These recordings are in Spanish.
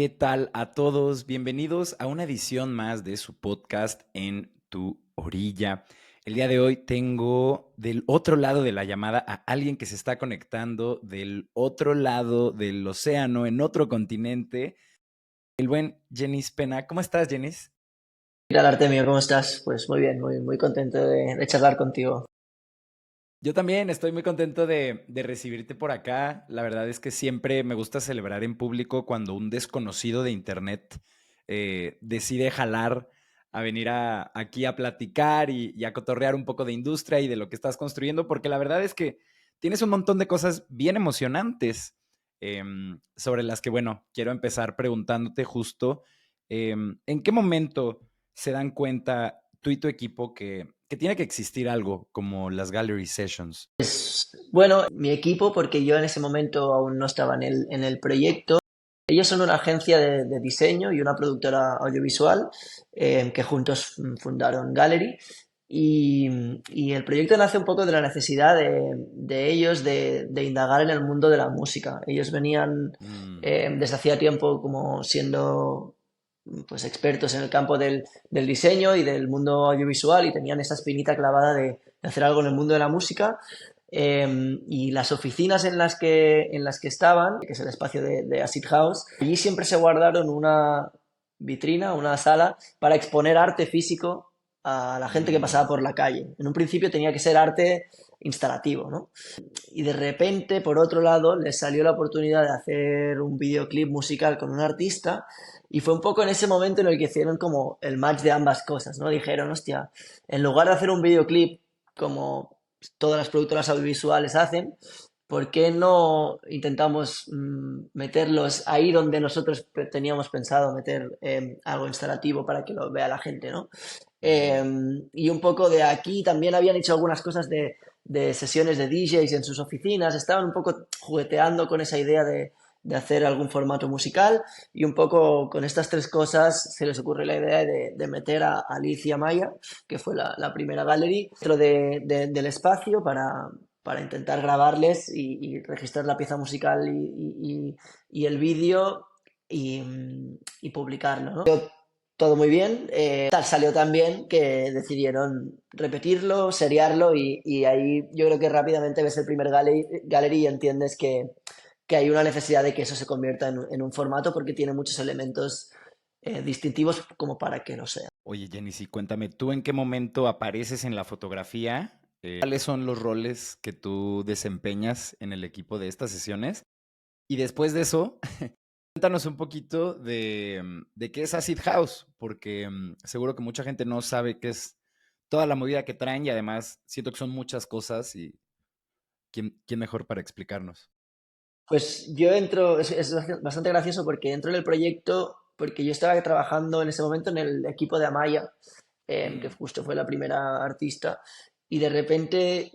¿Qué tal a todos? Bienvenidos a una edición más de su podcast En tu orilla. El día de hoy tengo del otro lado de la llamada a alguien que se está conectando del otro lado del océano, en otro continente, el buen Jenis Pena. ¿Cómo estás, Jenis? ¿Qué tal, Artemio? ¿Cómo estás? Pues muy bien, muy contento de charlar contigo. Yo también estoy muy contento de recibirte por acá. La verdad es que siempre me gusta celebrar en público cuando un desconocido de internet decide jalar a venir aquí a platicar y a cotorrear un poco de industria y de lo que estás construyendo, porque la verdad es que tienes un montón de cosas bien emocionantes sobre las que, bueno, quiero empezar preguntándote justo, ¿en qué momento se dan cuenta tú y tu equipo que tiene que existir algo como las Gallery Sessions? Bueno, mi equipo, porque yo en ese momento aún no estaba en el proyecto, ellos son una agencia de diseño y una productora audiovisual que juntos fundaron Gallery y el proyecto nace un poco de la necesidad de ellos de indagar en el mundo de la música. Ellos venían Mm, desde hacía tiempo como siendo pues expertos en el campo del diseño y del mundo audiovisual y tenían esa espinita clavada de hacer algo en el mundo de la música. Y las oficinas en las que estaban, que es el espacio de Acid House, allí siempre se guardaron una vitrina, una sala para exponer arte físico a la gente que pasaba mm, por la calle. En un principio tenía que ser arte instalativo, ¿no? Y de repente, por otro lado, les salió la oportunidad de hacer un videoclip musical con un artista y fue un poco en ese momento en el que hicieron como el match de ambas cosas, ¿no? Dijeron, hostia, en lugar de hacer un videoclip como todas las productoras audiovisuales hacen, ¿por qué no intentamos meterlos ahí donde nosotros teníamos pensado meter algo instalativo para que lo vea la gente, ¿no? mm. Y un poco de aquí también habían hecho algunas cosas de sesiones de DJs en sus oficinas, estaban un poco jugueteando con esa idea de hacer algún formato musical y un poco con estas tres cosas se les ocurre la idea de meter a Alicia Maya, que fue la primera gallery, dentro del espacio para intentar grabarles y registrar la pieza musical y el vídeo y publicarlo, ¿no? Todo muy bien. Tal salió tan bien que decidieron repetirlo, seriarlo y ahí yo creo que rápidamente ves el primer gallery y entiendes que hay una necesidad de que eso se convierta en un formato porque tiene muchos elementos distintivos como para que lo sea. Oye, Jenny, sí, cuéntame, ¿tú en qué momento apareces en la fotografía? ¿Cuáles son los roles que tú desempeñas en el equipo de estas sesiones? Y después de eso, cuéntanos un poquito de qué es Acid House, porque seguro que mucha gente no sabe qué es toda la movida que traen y además siento que son muchas cosas y quién mejor para explicarnos. Pues yo entro, es bastante gracioso porque entro en el proyecto porque yo estaba trabajando en ese momento en el equipo de Amaya, que Mm, justo fue la primera artista, y de repente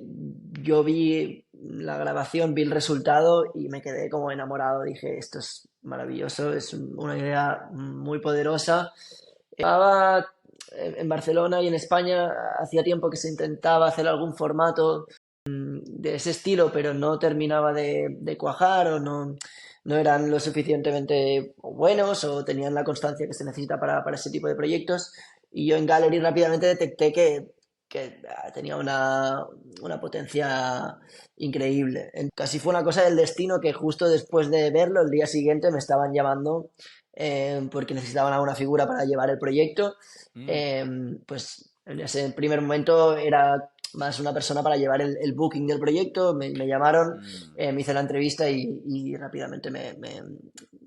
yo vi la grabación, vi el resultado y me quedé como enamorado. Dije, esto es maravilloso, es una idea muy poderosa. Estaba en Barcelona y en España, hacía tiempo que se intentaba hacer algún formato de ese estilo, pero no terminaba de cuajar o no eran lo suficientemente buenos o tenían la constancia que se necesita para ese tipo de proyectos. Y yo en Gallery rápidamente detecté que tenía una potencia increíble. Casi fue una cosa del destino que justo después de verlo, el día siguiente me estaban llamando porque necesitaban alguna figura para llevar el proyecto. mm, Eh, pues en ese primer momento era más una persona para llevar el booking del proyecto. Me llamaron, mm. me hice la entrevista y rápidamente me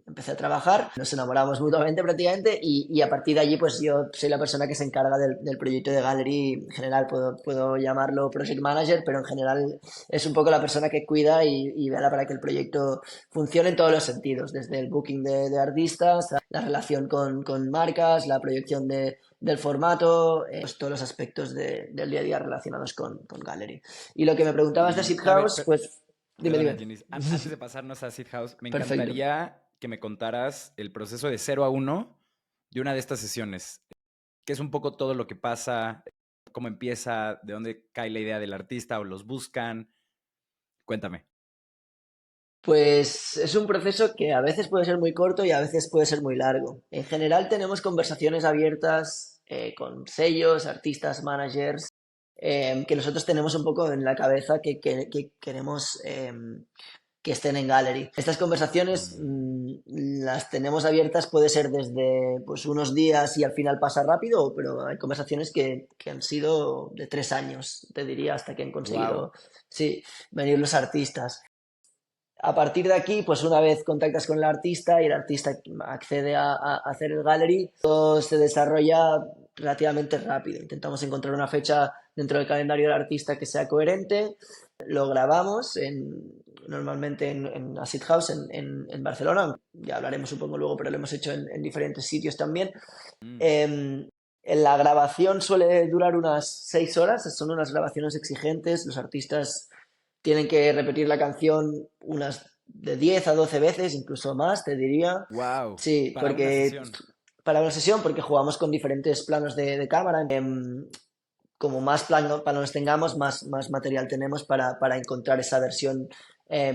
empecé a trabajar. Nos enamoramos mutuamente prácticamente y a partir de allí pues yo soy la persona que se encarga del proyecto de Gallery. En general puedo llamarlo Project Manager, pero en general es un poco la persona que cuida y vela para que el proyecto funcione en todos los sentidos, desde el booking de artistas, la relación con marcas, la proyección del formato, pues todos los aspectos del día a día relacionados con Gallery. Y lo que me preguntabas de Y Seed a ver, House, pues dime, perdona, dime. Jenny, antes de pasarnos a Acid House, me Perfecto. encantaría que me contaras el proceso de 0 a 1 de una de estas sesiones, que es un poco todo lo que pasa, cómo empieza, de dónde cae la idea del artista o los buscan. Cuéntame. Pues es un proceso que a veces puede ser muy corto y a veces puede ser muy largo. En general tenemos conversaciones abiertas con sellos, artistas, managers, que nosotros tenemos un poco en la cabeza que queremos que estén en Gallery. Estas conversaciones Mm. las tenemos abiertas, puede ser desde pues, unos días y al final pasa rápido, pero hay conversaciones que han sido de 3 años, te diría, hasta que han Wow. conseguido, sí, venir los artistas. A partir de aquí, pues una vez contactas con el artista y el artista accede a hacer el gallery, todo se desarrolla relativamente rápido. Intentamos encontrar una fecha dentro del calendario del artista que sea coherente, lo grabamos normalmente en Acid House en Barcelona, ya hablaremos un poco luego, pero lo hemos hecho en diferentes sitios también. Mm. En la grabación suele durar unas 6 horas, son unas grabaciones exigentes, los artistas tienen que repetir la canción unas de 10 a 12 veces, incluso más, te diría. Wow. Sí, Para una porque sesión. para una sesión, porque jugamos con diferentes planos de cámara. Como más planos tengamos, más material tenemos para encontrar esa versión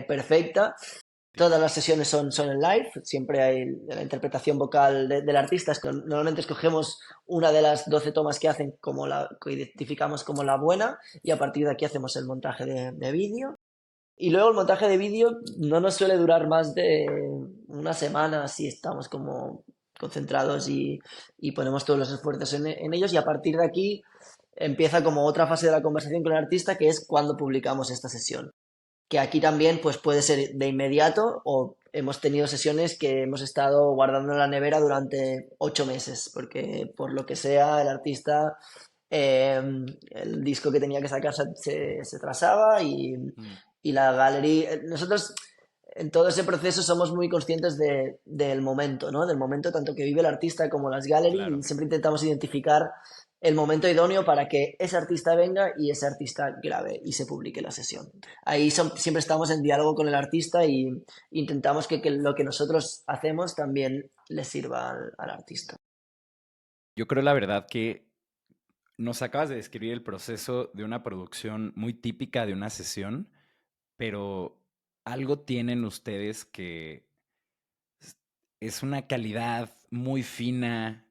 perfecta. Sí. Todas las sesiones son en live, siempre hay la interpretación vocal del artista. Normalmente escogemos una de las 12 tomas que hacen como que identificamos como la buena y a partir de aquí hacemos el montaje de vídeo. Y luego el montaje de vídeo no nos suele durar más de una semana si estamos como concentrados y ponemos todos los esfuerzos en ellos y a partir de aquí empieza como otra fase de la conversación con el artista que es cuando publicamos esta sesión que aquí también pues puede ser de inmediato o hemos tenido sesiones que hemos estado guardando en la nevera durante 8 meses, porque por lo que sea el artista, eh, el disco que tenía que sacar se trazaba Mm. y la gallery, nosotros en todo ese proceso somos muy conscientes del momento, ¿no? Del momento tanto que vive el artista como las gallery y Claro. siempre intentamos identificar el momento idóneo para que ese artista venga y ese artista grabe y se publique la sesión. Ahí siempre estamos en diálogo con el artista y intentamos que lo que nosotros hacemos también le sirva al artista. Yo creo la verdad que nos acabas de describir el proceso de una producción muy típica de una sesión, pero algo tienen ustedes que es una calidad muy fina.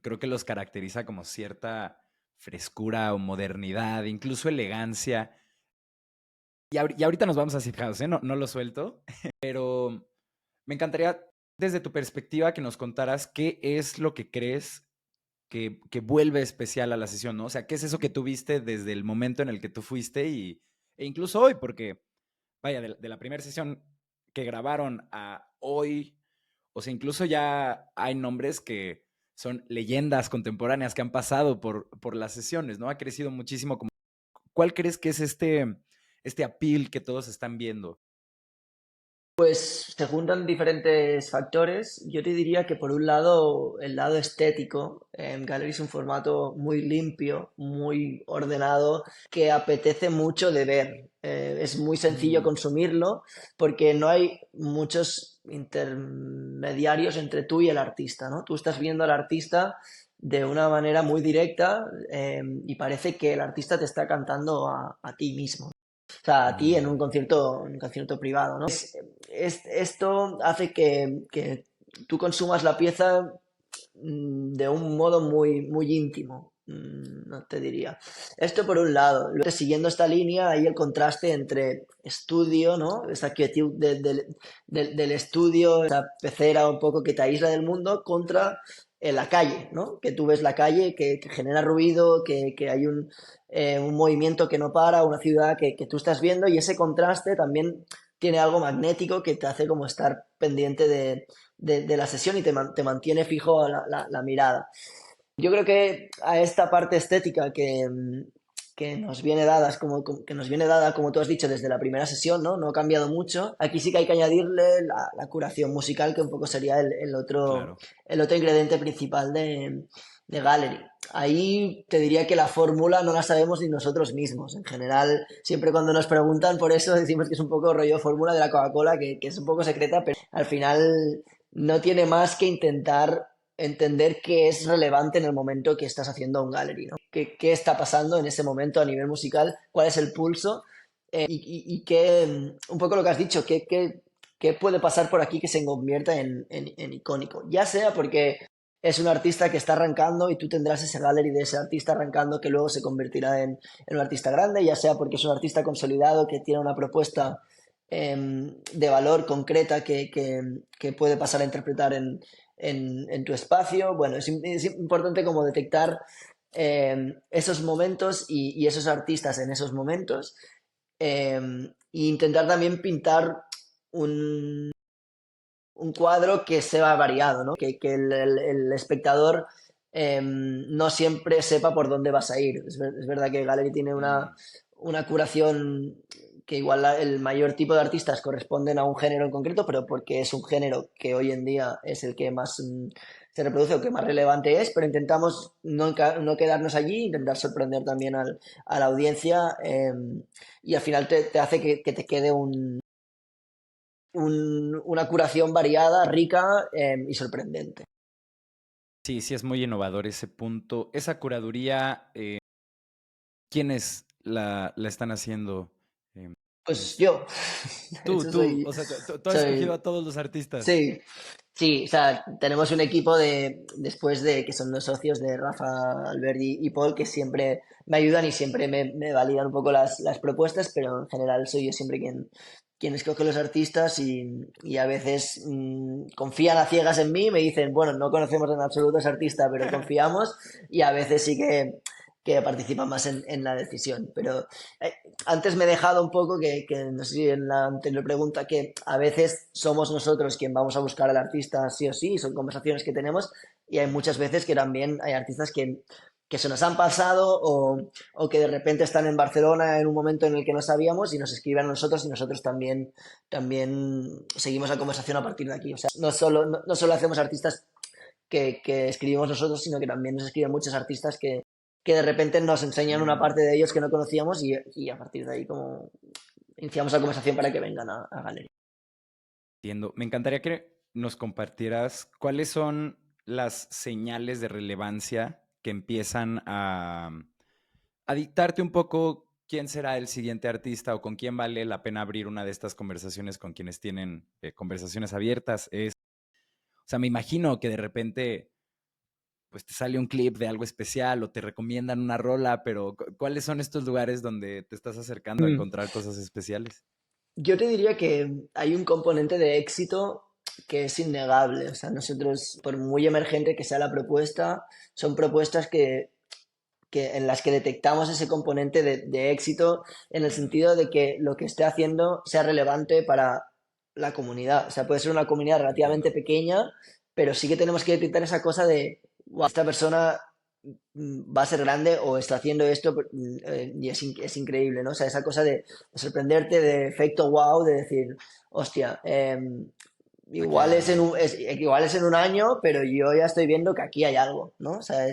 Creo que los caracteriza como cierta frescura o modernidad, incluso elegancia. Y ahorita nos vamos a Sip House, ¿eh? No, no lo suelto, pero me encantaría desde tu perspectiva que nos contaras qué es lo que crees que vuelve especial a la sesión, ¿no? O sea, ¿qué es eso que tú viste desde el momento en el que tú fuiste e incluso hoy? Porque, vaya, de la primera sesión que grabaron a hoy, o sea, incluso ya hay nombres que son leyendas contemporáneas que han pasado por las sesiones, ¿no? Ha crecido muchísimo. ¿Cuál crees que es este appeal que todos están viendo? Pues se juntan diferentes factores. Yo te diría que por un lado, el lado estético, Gallery es un formato muy limpio, muy ordenado, que apetece mucho de ver. Es muy sencillo Mm. consumirlo porque no hay muchos intermediarios entre tú y el artista, ¿no? Tú estás viendo al artista de una manera muy directa y parece que el artista te está cantando a ti mismo. O sea, a ti Mm. en un concierto privado, ¿no? Esto hace que tú consumas la pieza de un modo muy íntimo, no te diría. Esto por un lado. Luego, siguiendo esta línea, hay el contraste entre estudio, ¿no? Esa quietud del estudio, esa pecera un poco que te aísla del mundo, contra la calle, ¿no? Que tú ves la calle que genera ruido, que hay un movimiento que no para, una ciudad que tú estás viendo y ese contraste también tiene algo magnético que te hace como estar pendiente de la sesión y te mantiene fijo la mirada. Yo creo que a esta parte estética que nos viene que nos viene dada, como tú has dicho, desde la primera sesión, ¿no? No ha cambiado mucho. Aquí sí que hay que añadirle la curación musical, que un poco sería Claro. el otro ingrediente principal de Gallery. Ahí te diría que la fórmula no la sabemos ni nosotros mismos. En general, siempre cuando nos preguntan por eso decimos que es un poco rollo fórmula de la Coca-Cola, que es un poco secreta, pero al final no tiene más que intentar entender qué es relevante en el momento que estás haciendo un gallery, ¿no? ¿Qué está pasando en ese momento a nivel musical? ¿Cuál es el pulso? y qué, un poco lo que has dicho, qué puede pasar por aquí que se convierta en icónico. Ya sea porque es un artista que está arrancando y tú tendrás ese gallery de ese artista arrancando que luego se convertirá en un artista grande, ya sea porque es un artista consolidado que tiene una propuesta de valor concreta que puede pasar a interpretar en tu espacio. Bueno, es importante como detectar esos momentos y esos artistas en esos momentos e intentar también pintar un, un cuadro que sea variado, ¿no? Que el espectador no siempre sepa por dónde vas a ir. Es verdad que Gallery tiene Mm, una curación que igual el mayor tipo de artistas corresponden a un género en concreto, pero porque es un género que hoy en día es el que más se reproduce o que más relevante es, pero intentamos no quedarnos allí, intentar sorprender también a la audiencia y al final te hace que te quede una curación variada, rica y sorprendente. sí, sí es muy innovador ese punto. Esa curaduría, ¿quiénes la están haciendo? Em, Pues yo, de hecho o soy, sea, tú has escogido soy, a todos los artistas. sí, sí, o sea, tenemos un equipo después de, que son los socios de Rafa, Albert y Paul, que siempre me ayudan y siempre me validan un poco las propuestas, pero en general soy yo siempre quien escoge los artistas y a veces confían a ciegas en mí, me dicen, bueno, no conocemos en absoluto a ese artista, pero confiamos, y a veces sí que participan más en la decisión. Pero eh, antes me he dejado un poco que no sé si en la anterior pregunta, que a veces somos nosotros quien vamos a buscar al artista sí o sí, son conversaciones que tenemos y hay muchas veces que también hay artistas que se nos han pasado o que de repente están en Barcelona en un momento en el que no sabíamos y nos escriben a nosotros y nosotros también seguimos la conversación a partir de aquí. O sea, no solo hacemos artistas que escribimos nosotros, sino que también nos escriben muchos artistas que de repente nos enseñan una Mm, parte de ellos que no conocíamos y a partir de ahí como iniciamos la conversación para que vengan a Galería. entiendo. Me encantaría que nos compartieras cuáles son las señales de relevancia que empiezan a dictarte un poco quién será el siguiente artista o con quién vale la pena abrir una de estas conversaciones con quienes tienen conversaciones abiertas. O sea, me imagino que de repente pues te sale un clip de algo especial o te recomiendan una rola, pero ¿cuáles son estos lugares donde te estás acercando a Mm. encontrar cosas especiales? Yo te diría que hay un componente de éxito que es innegable. O sea, nosotros, por muy emergente que sea la propuesta, son propuestas en las que detectamos ese componente de éxito en el sentido de que lo que esté haciendo sea relevante para la comunidad. O sea, puede ser una comunidad relativamente Entiendo. pequeña, pero sí que tenemos que detectar esa cosa de, "Guau, esta persona va a ser grande o está haciendo esto y es increíble, ¿no? O sea, esa cosa de sorprenderte, de efecto wow, de decir, hostia, Aquí hay algo. igual es en un año, pero yo ya estoy viendo que aquí hay algo, ¿no? O sea, Mm,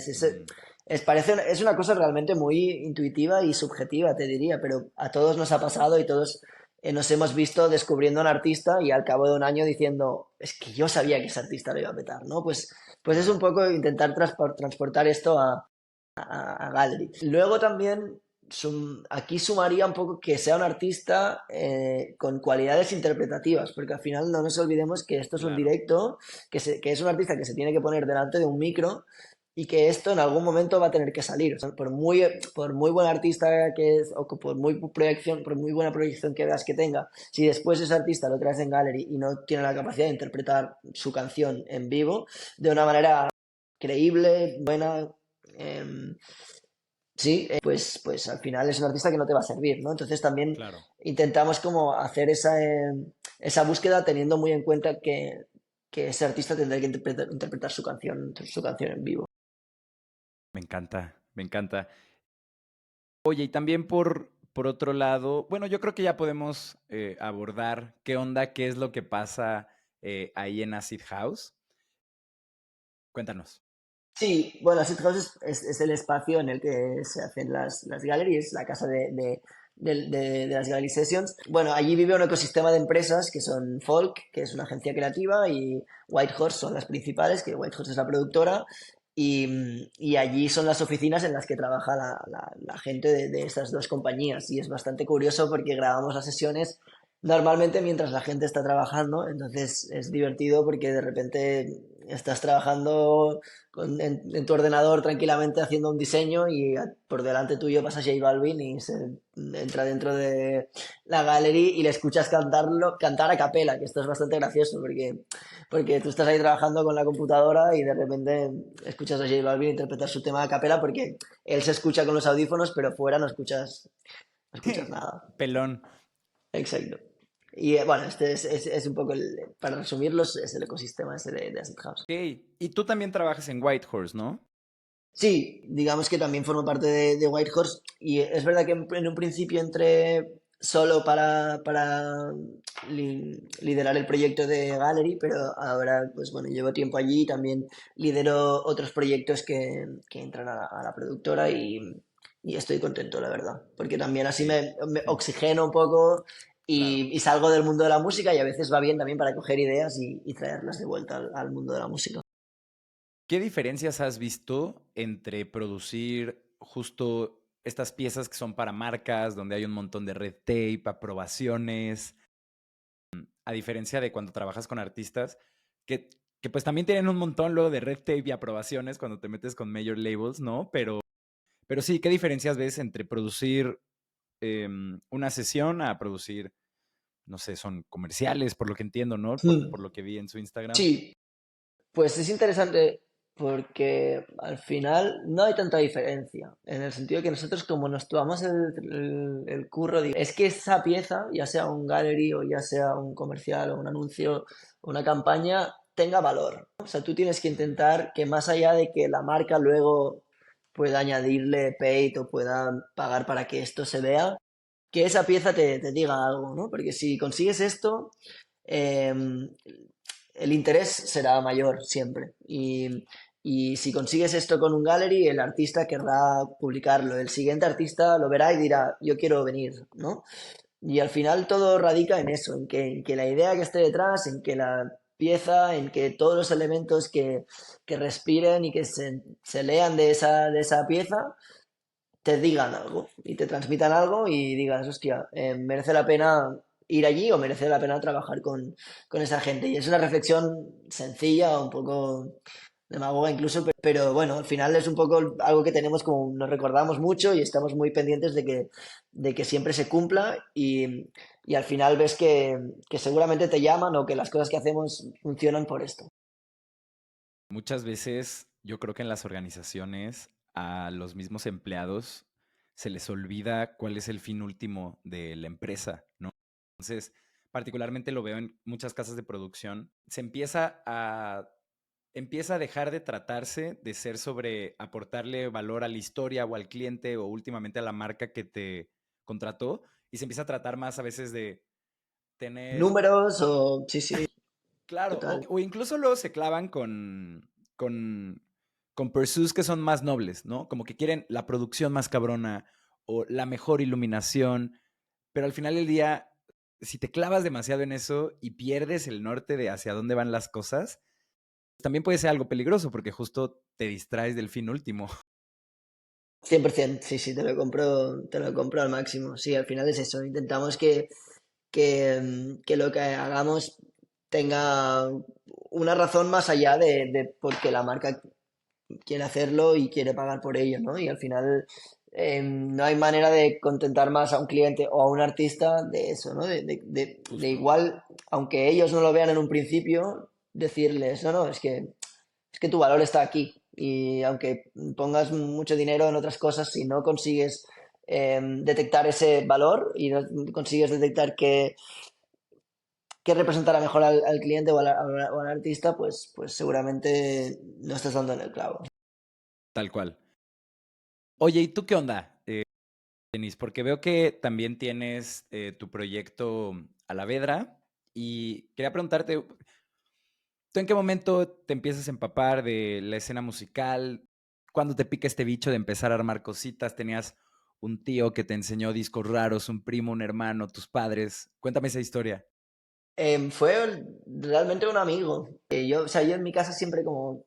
es una cosa realmente muy intuitiva y subjetiva, te diría, pero a todos nos ha pasado y todos nos hemos visto descubriendo a un artista y al cabo de un año diciendo, es que yo sabía que ese artista lo iba a petar, ¿no? Pues es un claro. poco intentar transportar esto a Gallery. Luego también aquí sumaría un poco que sea un artista con cualidades interpretativas, porque al final no nos olvidemos que esto es un Claro. directo, que es un artista que se tiene que poner delante de un micro y que esto en algún momento va a tener que salir. O sea, por muy buen artista que es, o por muy buena proyección que veas que tenga, si después ese artista lo traes en Gallery y no tiene la capacidad de interpretar su canción en vivo de una manera creíble, buena, eh, sí, pues al final es un artista que no te va a servir, ¿no? Entonces también Claro. intentamos como hacer esa búsqueda teniendo muy en cuenta que ese artista tendrá que interpretar su canción en vivo. Me encanta, me encanta. Oye, y también por otro lado, bueno, yo creo que ya podemos abordar qué onda, qué es lo que pasa ahí en Acid House. Cuéntanos. Sí, bueno, Acid House es el espacio en el que se hacen las galleries, la casa de las gallery sessions. Bueno, allí vive un ecosistema de empresas que son Folk, que es una agencia creativa, y Whitehorse son las principales, que Whitehorse es la productora. y allí son las oficinas en las que trabaja la gente de estas dos compañías. Y es bastante curioso porque grabamos las sesiones normalmente mientras la gente está trabajando, entonces es divertido porque de repente estás trabajando en tu ordenador tranquilamente haciendo un diseño y por delante tuyo pasa J Balvin y se entra dentro de la gallery y le escuchas cantar a capela, que esto es bastante gracioso porque tú estás ahí trabajando con la computadora y de repente escuchas a J Balvin interpretar su tema a capela porque él se escucha con los audífonos, pero fuera no escuchas nada. Pelón. Exacto. Y bueno, este es un poco, para resumirlos, es el ecosistema ese de Acid House. Ok. Y tú también trabajas en Whitehorse, ¿no? Sí, digamos que también formo parte de Whitehorse y es verdad que en un principio entré solo para liderar el proyecto de Gallery, pero ahora, pues bueno, llevo tiempo allí y también lidero otros proyectos que entran a la productora y estoy contento, la verdad, porque también así Ok. me oxigeno un poco Claro. y salgo del mundo de la música y a veces va bien también para coger ideas y traerlas de vuelta al mundo de la música. ¿Qué diferencias has visto entre producir justo estas piezas que son para marcas, donde hay un montón de red tape, aprobaciones, a diferencia de cuando trabajas con artistas, que, que pues también tienen un montón luego de red tape y aprobaciones cuando te metes con major labels, ¿no? Pero sí, ¿qué diferencias ves entre producir una sesión a producir, no sé, son comerciales, por lo que entiendo, ¿no? Por lo que vi en su Instagram. Sí, pues es interesante porque al final no hay tanta diferencia, en el sentido que nosotros como nos tomamos el curro, es que esa pieza, ya sea un gallery o ya sea un comercial o un anuncio o una campaña, tenga valor. O sea, tú tienes que intentar que más allá de que la marca luego pueda añadirle paid o pueda pagar para que esto se vea, que esa pieza te diga algo, ¿no? Porque si consigues esto, em, el interés será mayor siempre. Y si consigues esto con un gallery, el artista querrá publicarlo. El siguiente artista lo verá y dirá, yo quiero venir, ¿no? Y al final todo radica en eso, en que la idea que esté detrás, en que la pieza, en que todos los elementos que respiren y que se lean de esa pieza te digan algo y te transmitan algo y digas, hostia, merece la pena ir allí o merece la pena trabajar con esa gente. Y es una reflexión sencilla, un poco demagoga incluso, pero bueno, al final es un poco algo que tenemos como, nos recordamos mucho y estamos muy pendientes de que siempre se cumpla y al final ves que seguramente te llaman o que las cosas que hacemos funcionan por esto. Muchas veces yo creo que en las organizaciones a los mismos empleados se les olvida cuál es el fin último de la empresa, ¿no? Entonces, particularmente lo veo en muchas casas de producción, se empieza a dejar de tratarse de ser sobre aportarle valor a la historia o al cliente o últimamente a la marca que te contrató y se empieza a tratar más a veces de tener. Números o... Sí, sí, Claro, total. o incluso luego se clavan con, con pursuits que son más nobles, ¿no? Como que quieren la producción más cabrona o la mejor iluminación, pero al final del día, si te clavas demasiado en eso y pierdes el norte de hacia dónde van las cosas, también puede ser algo peligroso porque justo te distraes del fin último. 100%, sí, sí, te lo compro al máximo. Sí, al final es eso. Intentamos que lo que hagamos tenga una razón más allá de porque la marca quiere hacerlo y quiere pagar por ello, ¿no? Y al final no hay manera de contentar más a un cliente o a un artista de eso, ¿no? De Justo. igual, aunque ellos no lo vean en un principio, decirles, no, no, es que tu valor está aquí. Y aunque pongas mucho dinero en otras cosas, si no consigues detectar ese valor y no consigues detectar qué representará mejor al cliente o al artista, pues seguramente no estás dando en el clavo. Tal cual. Oye, ¿y tú qué onda, Denis? Porque veo que también tienes tu proyecto Alavedra y quería preguntarte, ¿tú en qué momento te empiezas a empapar de la escena musical? ¿Cuándo te pica este bicho de empezar a armar cositas? ¿Tenías un tío que te enseñó discos raros, un primo, un hermano, tus padres? Cuéntame esa historia. Fue realmente un amigo. O sea, yo en mi casa siempre como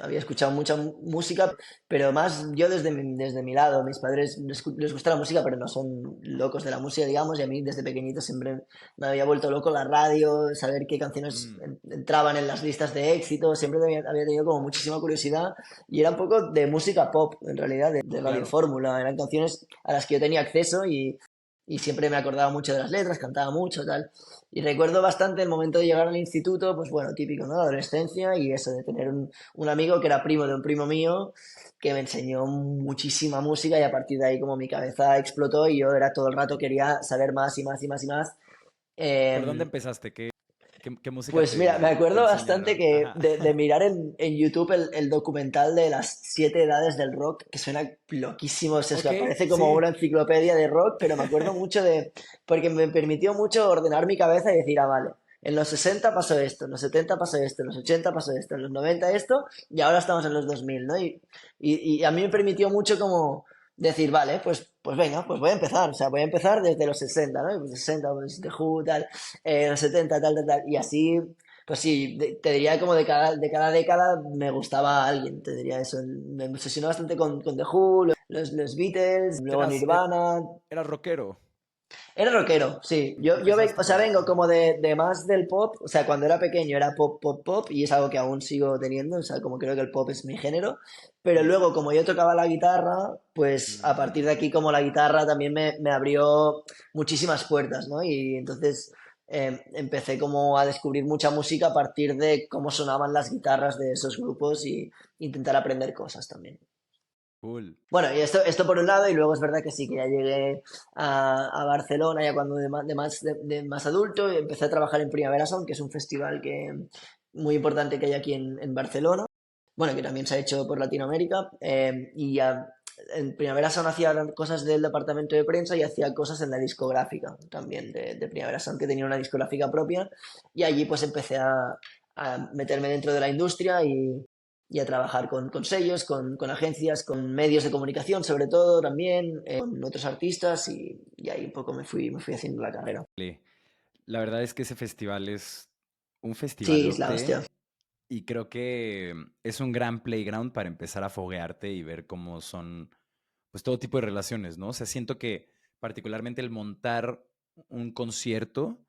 había escuchado mucha música, pero más yo desde mi lado. Mis padres les gusta la música, pero no son locos de la música, digamos, y a mí desde pequeñito siempre me había vuelto loco la radio, saber qué canciones Mm, entraban en las listas de éxito, siempre había tenido como muchísima curiosidad y era un poco de música pop, en realidad, de Radio claro. Fórmula, eran canciones a las que yo tenía acceso y siempre me acordaba mucho de las letras, cantaba mucho, tal. Y recuerdo bastante el momento de llegar al instituto, pues bueno, típico, ¿no? La adolescencia y eso de tener un amigo que era primo de un primo mío que me enseñó muchísima música y a partir de ahí como mi cabeza explotó y yo era todo el rato quería saber más y más y más y más. ¿Por dónde Eh, empezaste? ¿Qué música pues mira, me te acuerdo bastante enseñaron? que Ajá. de mirar en YouTube el documental de las 7 edades del rock, que suena loquísimo, o sea, es Ok, que parece como sí. una enciclopedia de rock, pero me acuerdo mucho porque me permitió mucho ordenar mi cabeza y decir, ah, vale, en los 60 pasó esto, en los 70 pasó esto, en los 80 pasó esto, en los 90 esto, y ahora estamos en los 2000, ¿no? Y a mí me permitió mucho como decir, vale, pues venga, pues voy a empezar, o sea, voy a empezar desde los 60, ¿no? Y pues 60, pues The Who, tal, los 70, tal, tal, tal. Y así, pues sí, te diría como de cada década me gustaba alguien, te diría eso. Me obsesionó bastante con The Who, los Beatles, luego Eras, Nirvana. eras rockero. Era rockero, sí. O Empezaste sea, por ahí. vengo Ajá. como de más del pop. O sea, cuando era pequeño era pop, pop, pop, y es algo que aún sigo teniendo. O sea, como creo que el pop es mi género. Pero Mm, luego, como yo tocaba la guitarra, pues a partir de mm, aquí, como la guitarra también me abrió muchísimas puertas, ¿no? Y entonces empecé como a descubrir mucha música a partir de cómo sonaban las guitarras de esos grupos y intentar aprender cosas también. cool. Bueno, y esto por un lado, y luego es verdad que sí, que ya llegué a Barcelona ya cuando de más adulto, y empecé a trabajar en Primavera Sound, que es un festival muy importante que hay aquí en Barcelona, bueno, que también se ha hecho por Latinoamérica, y en Primavera Sound hacía cosas del departamento de prensa y hacía cosas en la discográfica también de Primavera Sound, que tenía una discográfica propia, y allí pues empecé a meterme dentro de la industria y a trabajar con sellos, con agencias, con medios de comunicación sobre todo también, con otros artistas y ahí un poco me fui haciendo la carrera. La verdad es que ese festival es un Sí, es la hostia. festivalote y creo que es un gran playground para empezar a foguearte y ver cómo son, pues, todo tipo de relaciones, ¿no? O sea, siento que particularmente el montar un concierto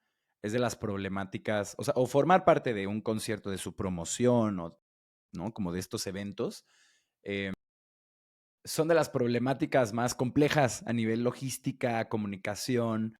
es de las problemáticas, o sea, o formar parte de un concierto de su promoción o, ¿no? Como de estos eventos, eh, son de las problemáticas más complejas a nivel logística, comunicación.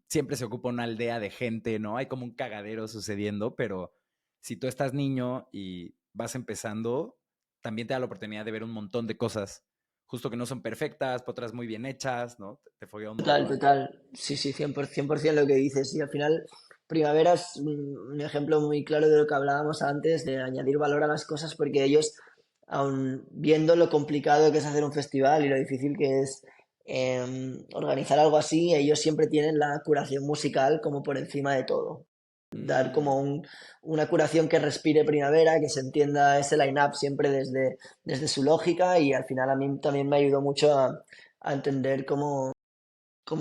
Siempre se ocupa una aldea de gente, ¿no? Hay como un cagadero sucediendo, pero si tú estás niño y vas empezando, también te da la oportunidad de ver un montón de cosas, justo que no son perfectas, otras muy bien hechas, ¿no? Te foguea un Total, montón. total. Sí, sí, 100% lo que dices. Y al final, Primavera es un ejemplo muy claro de lo que hablábamos antes, de añadir valor a las cosas, porque ellos, aun viendo lo complicado que es hacer un festival y lo difícil que es organizar algo así, ellos siempre tienen la curación musical como por encima de todo. Dar Mm, como una curación que respire Primavera, que se entienda ese line-up siempre desde su lógica y al final a mí también me ayudó mucho a entender cómo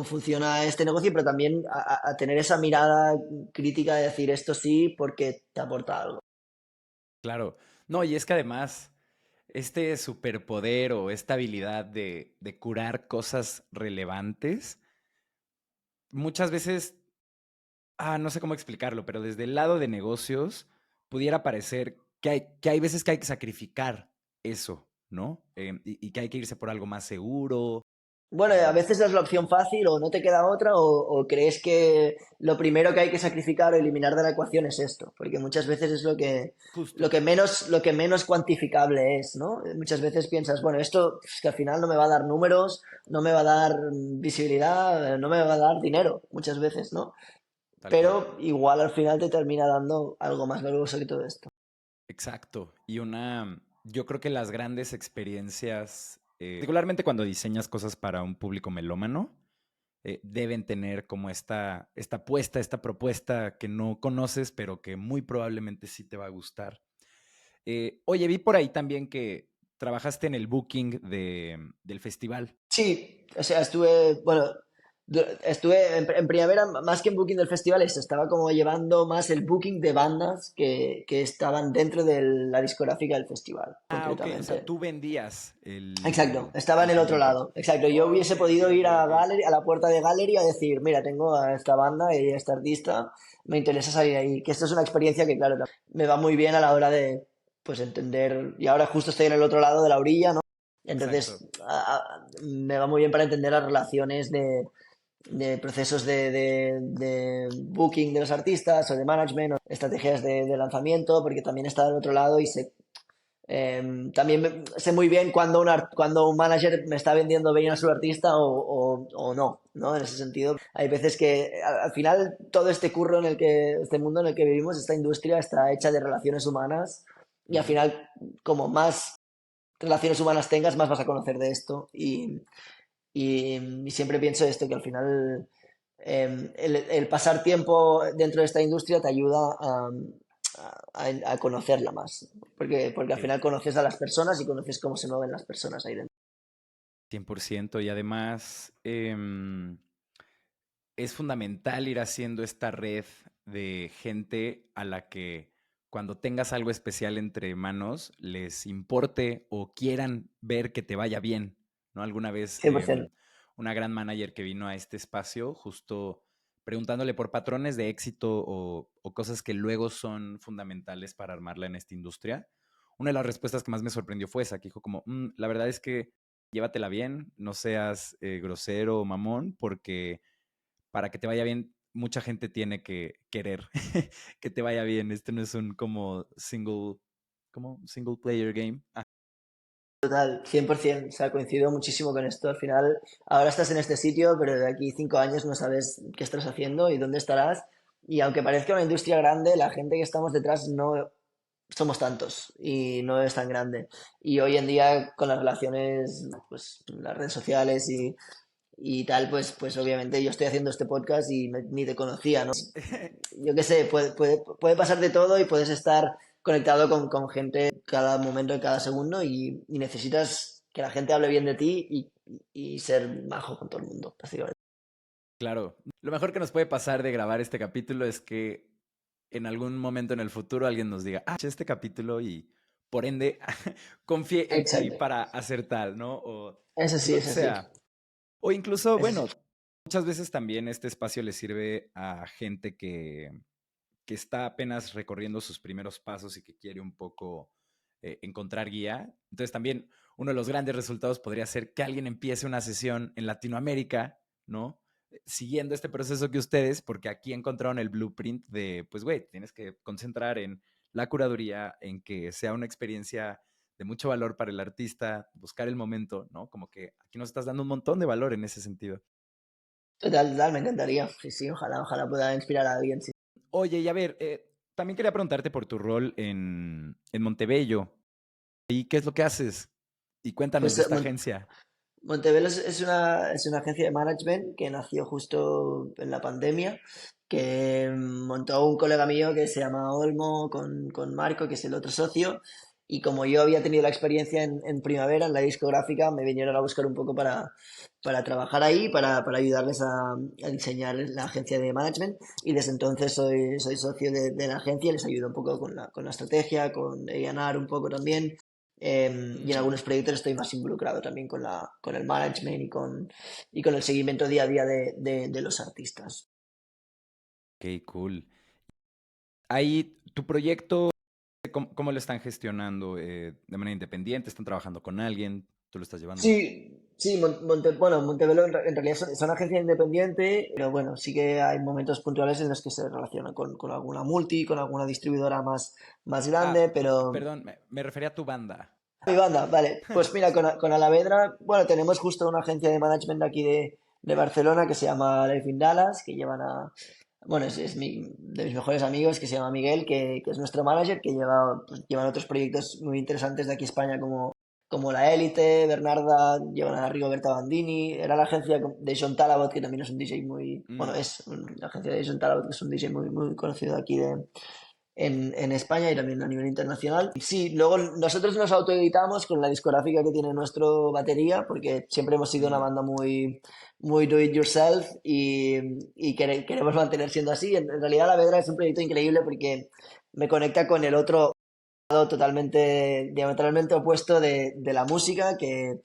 funciona este negocio, pero también a tener esa mirada crítica de decir esto sí porque te aporta algo. claro. No, y es que además, este superpoder o esta habilidad de curar cosas relevantes, muchas veces no sé cómo explicarlo, pero desde el lado de negocios pudiera parecer que hay veces que hay que sacrificar eso, ¿no? Y que hay que irse por algo más seguro. Bueno, a em, veces es la opción fácil o no te queda otra o crees que lo primero que hay que sacrificar o eliminar de la ecuación es esto, porque muchas veces es lo Justo, que menos cuantificable es, ¿no? Muchas veces piensas, bueno, esto es que al final no me va a dar números, no me va a dar visibilidad, no me va a dar dinero, muchas veces, ¿no? tal cual. Pero igual al final te termina dando algo más valioso que todo esto. Exacto. Yo creo que las grandes experiencias, particularmente cuando diseñas cosas para un público melómano, deben tener como esta propuesta que no conoces, pero que muy probablemente sí te va a gustar. Oye, vi por ahí también que trabajaste en el booking del festival. Sí, o sea, estuve, bueno, Estuve en primavera, más que en booking del festival, estaba como llevando más el booking de bandas que estaban dentro de la discográfica del festival, Ah, ok, o sea, concretamente. tú vendías Exacto, estaba en el el otro proyecto. lado. Exacto, yo Ok, hubiese ok, podido ir ok, a ok. Gallery, a la puerta de Gallery a decir, mira, tengo a esta banda y a este artista, me interesa salir ahí. Que esto es una experiencia que, claro, me va muy bien a la hora de, pues, entender. Y ahora justo estoy en el otro lado de la orilla, ¿no? Exacto. Entonces, me va muy bien para entender las relaciones de procesos de booking de los artistas o de management o estrategias de lanzamiento, porque también está del otro lado y también sé muy bien cuando un manager me está vendiendo bien a su artista o no, ¿no? En ese sentido, hay veces que al final todo este curro en el que, este mundo en el que vivimos, esta industria está hecha de relaciones humanas y al Ujú. final, como más relaciones humanas tengas, más vas a conocer de esto y siempre pienso esto, que al final el pasar tiempo dentro de esta industria te ayuda a conocerla más, porque al Sí, final conoces a las personas y conoces cómo se mueven las personas ahí dentro. 100%. Y además, es fundamental ir haciendo esta red de gente a la que cuando tengas algo especial entre manos les importe o quieran ver que te vaya bien, ¿no? Alguna vez 100%. una gran manager que vino a este espacio justo preguntándole por patrones de éxito o cosas que luego son fundamentales para armarla en esta industria. Una de las respuestas que más me sorprendió fue esa, que dijo como, la verdad es que llévatela bien, no seas grosero o mamón, porque para que te vaya bien, mucha gente tiene que querer que te vaya bien. Este no es un como single player game. Ah, Total, 100%. O sea, coincido muchísimo con esto. Al final, ahora estás en este sitio, pero de aquí 5 años no sabes qué estás haciendo y dónde estarás. Y aunque parezca una industria grande, la gente que estamos detrás no somos tantos y no es tan grande. Y hoy en día, con las relaciones, pues las redes sociales y tal, pues obviamente yo estoy haciendo este podcast y ni te conocía, ¿no? Yo qué sé, puede pasar de todo y puedes estar conectado con gente cada momento, en cada segundo y necesitas que la gente hable bien de ti y ser majo con todo el mundo, básicamente. claro, lo mejor que nos puede pasar de grabar este capítulo es que en algún momento en el futuro alguien nos diga, escuché este capítulo y por ende confié en ti Exacto. para hacer tal, ¿no? O Eso sí, lo que eso sí. sea. O incluso, Eso sí. bueno, muchas veces también este espacio le sirve a gente que está apenas recorriendo sus primeros pasos y que quiere un poco encontrar guía. Entonces también uno de los grandes resultados podría ser que alguien empiece una sesión en Latinoamérica, ¿no? Siguiendo este proceso que ustedes, porque aquí encontraron el blueprint de, pues, güey, tienes que concentrar en la curaduría, en que sea una experiencia de mucho valor para el artista, buscar el momento, ¿no? Como que aquí nos estás dando un montón de valor en ese sentido. Total, total, me encantaría. Sí, sí, ojalá pueda inspirar a alguien. Sí. Oye, y a ver, también quería preguntarte por tu rol en Montebello. ¿Y qué es lo que haces? Y cuéntanos Pues de esta agencia. Montevelo es una agencia de management que nació justo en la pandemia, que montó un colega mío que se llama Olmo con Marco, que es el otro socio, y como yo había tenido la experiencia en primavera, en la discográfica, me vinieron a buscar un poco para trabajar ahí, para ayudarles a diseñar la agencia de management, y desde entonces soy socio de la agencia y les ayudo un poco con la estrategia, con A&R un poco también. Y en Mm, algunos proyectos estoy más involucrado también con el management y con el seguimiento día a día de los artistas. ok, cool. Ahí, tu proyecto, ¿cómo lo están gestionando? ¿De manera independiente? ¿Están trabajando con alguien? ¿Tú lo estás llevando? Sí, sí, bueno, Montevelo en realidad son agencia independiente, pero bueno, sí que hay momentos puntuales en los que se relaciona con alguna multi, con alguna distribuidora más grande, pero Perdón, me refería a tu banda. mi banda, vale. Pues mira, con Alavedra, bueno, tenemos justo una agencia de management de aquí de Barcelona que se llama Life in Dallas, que llevan bueno, de mis mejores amigos que se llama Miguel, que es nuestro manager, que llevan otros proyectos muy interesantes de aquí España como La Élite, Bernarda, llevan a Rigoberta Bandini, era la agencia de John Talabot, que también es un DJ muy, bueno, Mm, es la agencia de John Talabot, que es un DJ muy, muy conocido de aquí en España y también a nivel internacional. Sí, luego nosotros nos autoeditamos con la discográfica que tiene nuestro batería, porque siempre hemos sido una Mm, banda muy do it yourself y queremos mantener siendo así. En realidad La Vedra es un proyecto increíble porque me conecta con el otro lado totalmente, diametralmente opuesto de la música, que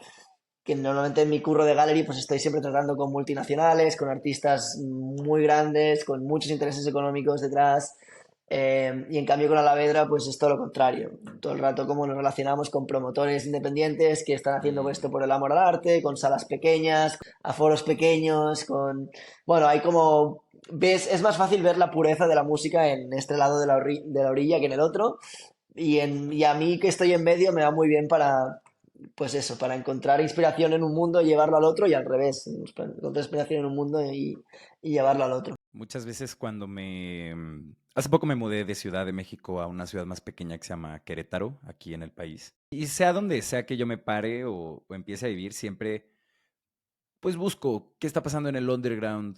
normalmente en mi curro de gallery pues estoy siempre tratando con multinacionales, con artistas muy grandes, con muchos intereses económicos detrás. Y en cambio con Alavedra pues es todo lo contrario. Todo el rato como nos relacionamos con promotores independientes que están haciendo mm, esto por el amor al arte, con salas pequeñas, aforos pequeños, con... Bueno, hay como... ¿Ves? Es más fácil ver la pureza de la música en este lado de de la orilla que en el otro. Y a mí que estoy en medio me va muy bien para, pues eso, para encontrar inspiración en un mundo, llevarlo al otro y al revés. Encontrar inspiración en un mundo y llevarlo al otro. muchas veces cuando hace poco me mudé de Ciudad de México a una ciudad más pequeña que se llama Querétaro, aquí en el país. Y sea donde sea que yo me pare o empiece a vivir, siempre pues busco qué está pasando en el underground,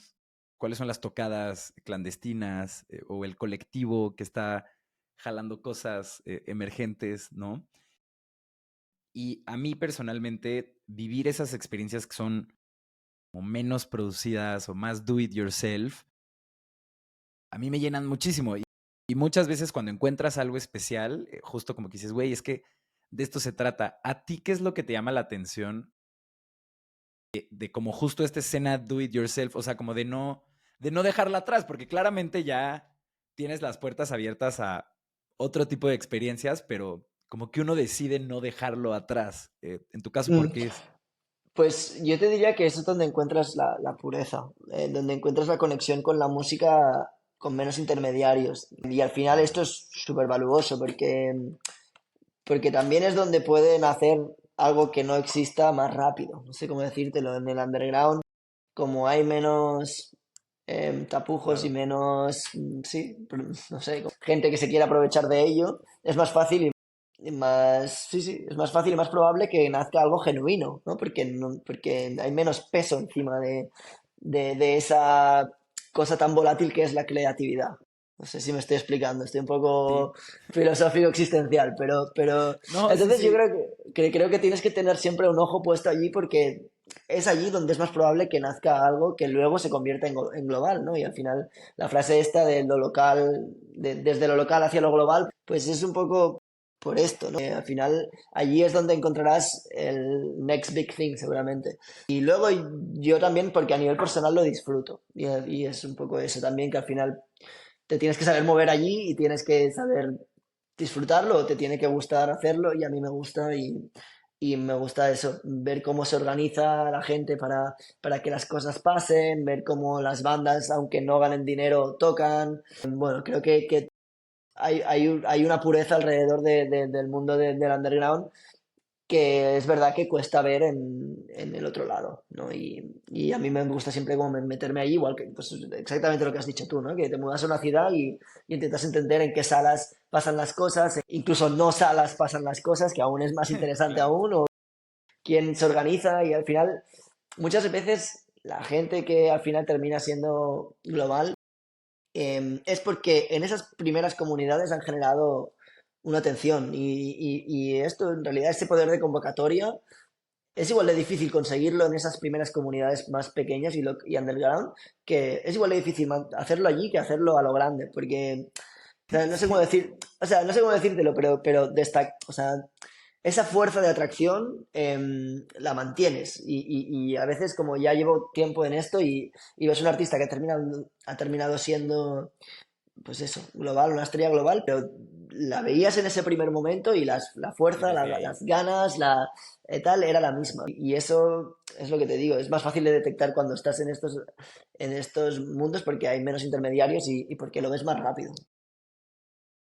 cuáles son las tocadas clandestinas o el colectivo que está jalando cosas emergentes, ¿no? Y a mí personalmente, vivir esas experiencias que son como menos producidas o más do it yourself, a mí me llenan muchísimo. Y muchas veces cuando encuentras algo especial, justo como que dices, güey, es que de esto se trata. ¿A ti qué es lo que te llama la atención de como justo esta escena do it yourself? O sea, como de no dejarla atrás, porque claramente ya tienes las puertas abiertas a otro tipo de experiencias, pero como que uno decide no dejarlo atrás. En tu caso, ¿por Mm. qué es? Pues yo te diría que eso es donde encuentras la pureza, donde encuentras la conexión con la música con menos intermediarios. Y al final Mm, esto es súper valuoso porque también es donde pueden hacer algo que no exista más rápido. No sé cómo decírtelo. En el underground, como hay menos tapujos y claro. menos, sí, no sé, gente que se quiera aprovechar de ello, es más fácil y más, sí, sí, es más fácil y más probable que nazca algo genuino, ¿no? Porque, porque hay menos peso encima de esa cosa tan volátil que es la creatividad. No sé si me estoy explicando, estoy un Sí. poco filosófico existencial, pero No, sí, entonces yo sí. creo creo que tienes que tener siempre un ojo puesto allí porque es allí donde es más probable que nazca algo que luego se convierta en global, ¿no? Y al final la frase esta de lo local, desde lo local hacia lo global, pues es un poco por esto, ¿no? Al final allí es donde encontrarás el next big thing seguramente. Y luego yo también, porque a nivel personal lo disfruto. Y es un poco eso también, que al final te tienes que saber mover allí y tienes que saber disfrutarlo, te tiene que gustar hacerlo y a mí me gusta y me gusta eso, ver cómo se organiza la gente para que las cosas pasen, ver cómo las bandas, aunque no ganen dinero, tocan. Bueno, creo que hay una pureza alrededor del mundo del underground que es verdad que cuesta ver en el otro lado, ¿no? Y a mí me gusta siempre como meterme allí, igual que pues, exactamente lo que has dicho tú, ¿no? Que te mudas a una ciudad y intentas entender en qué salas pasan las cosas, incluso no salas pasan las cosas, que aún es más interesante Claro. aún, o quién se organiza y al final, muchas veces la gente que al final termina siendo global es porque en esas primeras comunidades han generado una atención y esto en realidad, ese poder de convocatoria es igual de difícil conseguirlo en esas primeras comunidades más pequeñas y underground, que es igual de difícil hacerlo allí que hacerlo a lo grande, porque o sea, no sé cómo Sí, decir, o sea, no sé cómo decírtelo, pero o sea, esa fuerza de atracción la mantienes y a veces como ya llevo tiempo en esto y ves un artista que ha terminado siendo pues eso, global, una estrella global, pero la veías en ese primer momento y la y fuerza, desde ahí. las ganas, tal, era la misma. Y eso es lo que te digo, es más fácil de detectar cuando estás en estos mundos porque hay menos intermediarios y porque lo ves más rápido.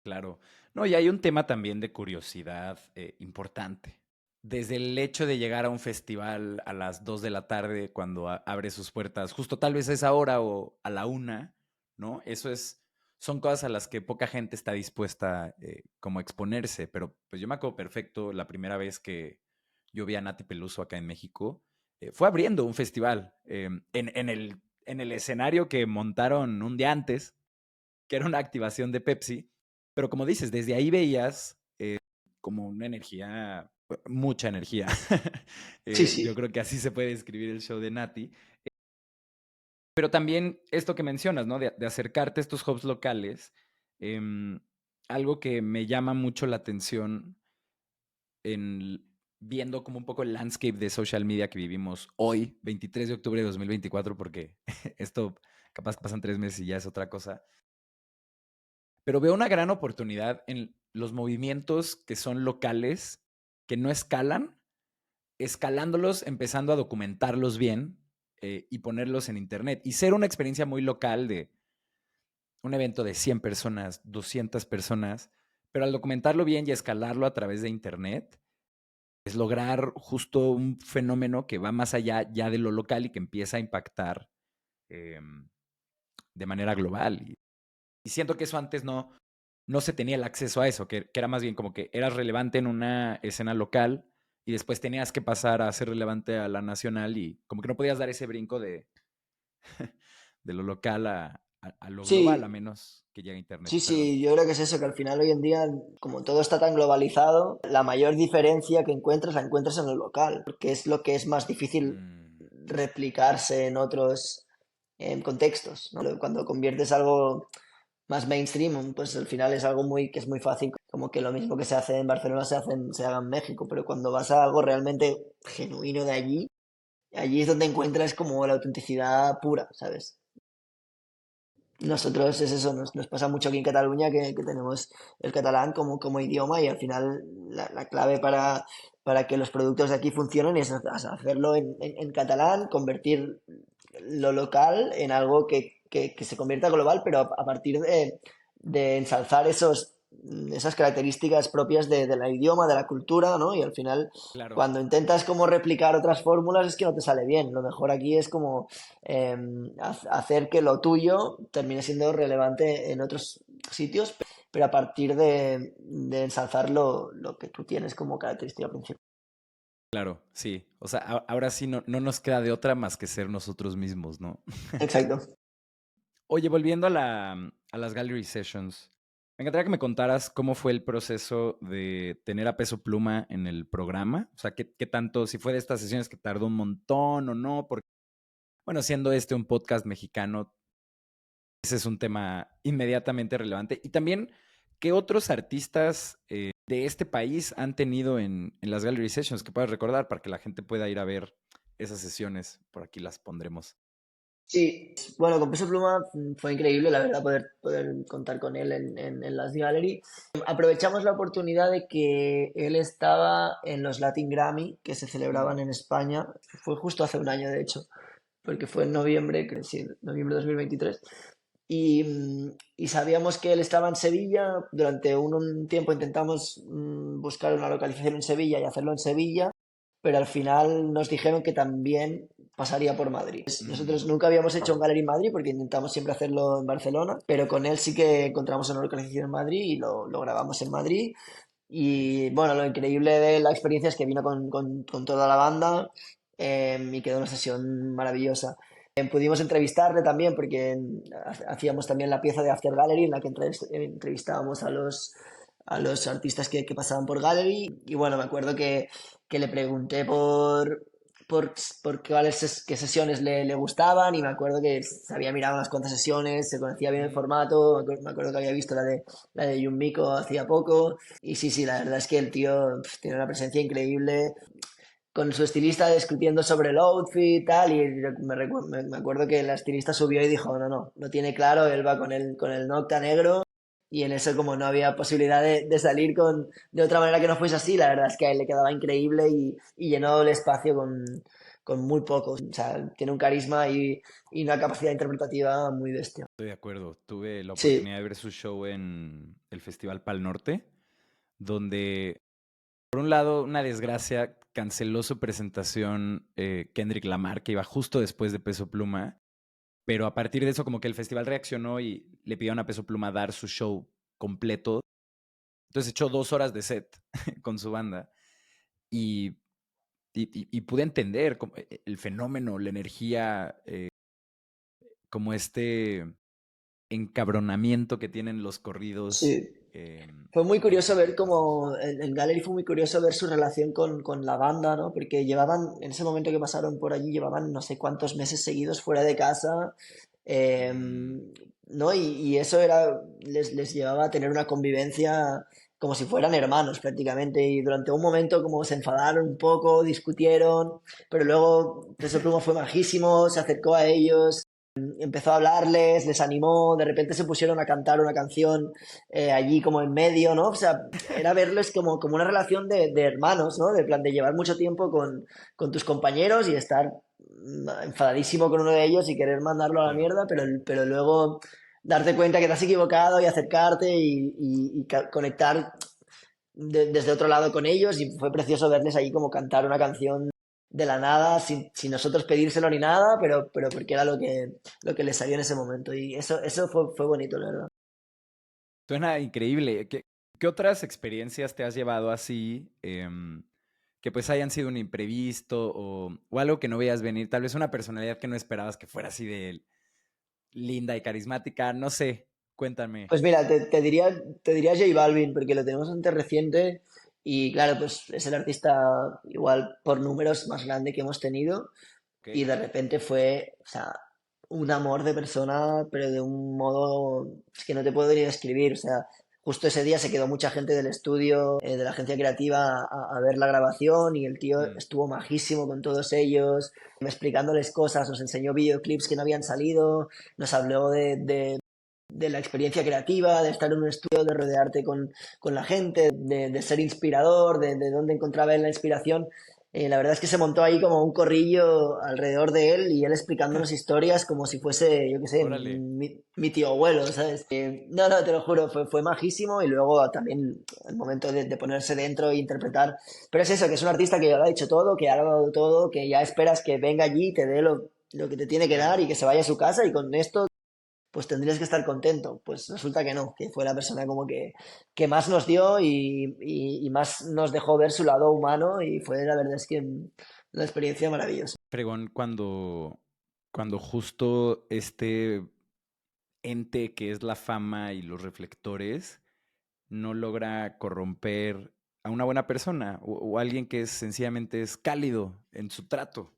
Claro. No, y hay un tema también de curiosidad importante. Desde el hecho de llegar a un festival a las 2 de la tarde cuando abre sus puertas, justo tal vez a esa hora o a la 1, ¿no? Son cosas a las que poca gente está dispuesta como a exponerse, pero pues yo me acuerdo perfecto la primera vez que yo vi a Nati Peluso acá en México, fue abriendo un festival en el escenario que montaron un día antes, que era una activación de Pepsi. Pero como dices, desde ahí veías como una energía, mucha energía. Sí, Yo sí. creo que así se puede describir el show de Nati. Pero también esto que mencionas, ¿no? De acercarte a estos hubs locales, em, algo que me llama mucho la atención en viendo como un poco el landscape de social media que vivimos hoy, 23 de octubre de 2024, porque esto capaz que pasan 3 meses y ya es otra cosa. Pero veo una gran oportunidad en los movimientos que son locales, que no escalan, escalándolos, empezando a documentarlos bien y ponerlos en internet. Y ser una experiencia muy local de un evento de 100 personas, 200 personas, pero al documentarlo bien y escalarlo a través de internet, es lograr justo un fenómeno que va más allá ya de lo local y que empieza a impactar eh, de manera global. Y siento que eso antes no se tenía el acceso a eso, que era más bien como que eras relevante en una escena local y después tenías que pasar a ser relevante a la nacional y como que no podías dar ese brinco de lo local a lo global, a Sí, menos que llegue a internet, sí, perdón. sí, yo creo que es eso, que al final hoy en día, como todo está tan globalizado, la mayor diferencia que encuentras la encuentras en lo local, porque es lo que es más difícil Mm, replicarse en otros contextos, ¿no? Cuando conviertes algo más mainstream, pues al final es algo muy, que es muy fácil, como que lo mismo que se hace en Barcelona se haga en México, pero cuando vas a algo realmente genuino de allí, allí es donde encuentras como la autenticidad pura, ¿sabes? Nosotros es eso, nos pasa mucho aquí en Cataluña que tenemos el catalán como idioma y al final la clave para que los productos de aquí funcionen es hacerlo en catalán, convertir lo local en algo que se convierta global, pero a partir de ensalzar esas características propias del idioma, de la cultura, ¿no? Y al final, claro, cuando intentas como replicar otras fórmulas es que no te sale bien. Lo mejor aquí es como eh, hacer que lo tuyo termine siendo relevante en otros sitios, pero a partir de ensalzar lo que tú tienes como característica principal. claro, sí. O sea, ahora sí no nos queda de otra más que ser nosotros mismos, ¿no? Exacto. Oye, volviendo a las gallery sessions, me encantaría que me contaras cómo fue el proceso de tener a Peso Pluma en el programa. O sea, qué tanto, si fue de estas sesiones que tardó un montón o no, porque, bueno, siendo este un podcast mexicano, ese es un tema inmediatamente relevante. Y también, ¿qué otros artistas de este país han tenido en las gallery sessions que puedas recordar para que la gente pueda ir a ver esas sesiones? Por aquí las pondremos. Sí, bueno, con Peso Pluma fue increíble, la verdad, poder contar con él en las Gallery. Aprovechamos la oportunidad de que él estaba en los Latin Grammy que se Mm, celebraban en España. Fue justo hace un año, de hecho, porque fue en noviembre, creo, sí, noviembre de 2023. Y sabíamos que él estaba en Sevilla. Durante un tiempo intentamos buscar una localización en Sevilla y hacerlo en Sevilla, pero al final nos dijeron que también pasaría por Madrid. mm, Nosotros nunca habíamos hecho un Gallery en Madrid porque intentamos siempre hacerlo en Barcelona, pero con él sí que encontramos una localización en Madrid y lo grabamos en Madrid. Y bueno, lo increíble de la experiencia es que vino con toda la banda y quedó una sesión maravillosa. Pudimos entrevistarle también porque hacíamos también la pieza de After Gallery en la que entrevistábamos a los artistas que pasaban por Gallery. Y bueno, me acuerdo que le pregunté por, por qué sesiones le gustaban y me acuerdo que se había mirado unas cuantas sesiones, se conocía bien el mm. formato, me acuerdo que había visto la de Yumiko hacía poco. Y sí, sí, la verdad es que el tío tiene una presencia increíble con su estilista discutiendo sobre el outfit y tal, y me acuerdo que la estilista subió y dijo, no tiene claro, él va con el Nocta negro, y en eso como no había posibilidad de salir de otra manera que no fuese así, la verdad es que a él le quedaba increíble y llenó el espacio con muy poco, o sea, tiene un carisma y una capacidad interpretativa muy bestia. Estoy de acuerdo. Tuve la Sí, oportunidad de ver su show en el Festival Pal Norte, donde, por un lado, una desgracia, canceló su presentación Kendrick Lamar, que iba justo después de Peso Pluma, pero a partir de eso como que el festival reaccionó y le pidieron a Peso Pluma dar su show completo. Entonces echó 2 horas de set con su banda y, y pude entender el fenómeno, la energía, como este encabronamiento que tienen los corridos sí. Fue muy ¿Qué curioso tal? ver cómo en Gallery fue muy curioso ver su relación con la banda, ¿no? Porque llevaban, en ese momento que pasaron por allí, llevaban no sé cuántos meses seguidos fuera de casa, Mm, ¿no? Y eso era, les llevaba a tener una convivencia como si fueran hermanos prácticamente. Y durante un momento como se enfadaron un poco, discutieron, pero luego Peso Pluma fue majísimo, se acercó a ellos, empezó a hablarles, les animó, de repente se pusieron a cantar una canción allí como en medio, ¿no? O sea, era verles como una relación de hermanos, ¿no? De plan de llevar mucho tiempo con tus compañeros y estar enfadadísimo con uno de ellos y querer mandarlo a la claro. mierda, pero luego darte cuenta que te has equivocado y acercarte y conectar desde otro lado con ellos y fue precioso verles ahí como cantar una canción de la nada, sin nosotros pedírselo ni nada, pero porque era lo que les salió en ese momento y eso fue bonito, la verdad. Suena increíble. ¿Qué otras experiencias te has llevado así, que pues hayan sido un imprevisto o algo que no veías venir? Tal vez una personalidad que no esperabas que fuera así de linda y carismática, no sé, cuéntame. Pues mira, te diría J Balvin, porque lo tenemos bastante reciente y claro, pues es el artista igual por números más grande que hemos tenido Ok. y de repente fue, o sea, un amor de persona, pero de un modo es que no te puedo ni describir, o sea, justo ese día se quedó mucha gente del estudio, de la agencia creativa, a ver la grabación y el tío Mm, estuvo majísimo con todos ellos, explicándoles cosas, nos enseñó videoclips que no habían salido, nos habló de la experiencia creativa, de estar en un estudio, de rodearte con la gente, de ser inspirador, de dónde encontraba él la inspiración. La verdad es que se montó ahí como un corrillo alrededor de él y él explicándonos historias como si fuese, yo qué sé, órale. mi tío abuelo, ¿sabes? No, no, te lo juro, fue majísimo y luego también el momento de ponerse dentro e interpretar. Pero es eso, que es un artista que ya lo ha dicho todo, que ha dado todo, que ya esperas que venga allí y te dé lo que te tiene que dar Claro. y que se vaya a su casa y con esto pues tendrías que estar contento. Pues resulta que no, que fue la persona como que más nos dio y más nos dejó ver su lado humano y fue la verdad es que una experiencia maravillosa. Pregón, cuando justo este ente que es la fama y los reflectores no logra corromper a una buena persona o alguien que sencillamente es cálido en su trato.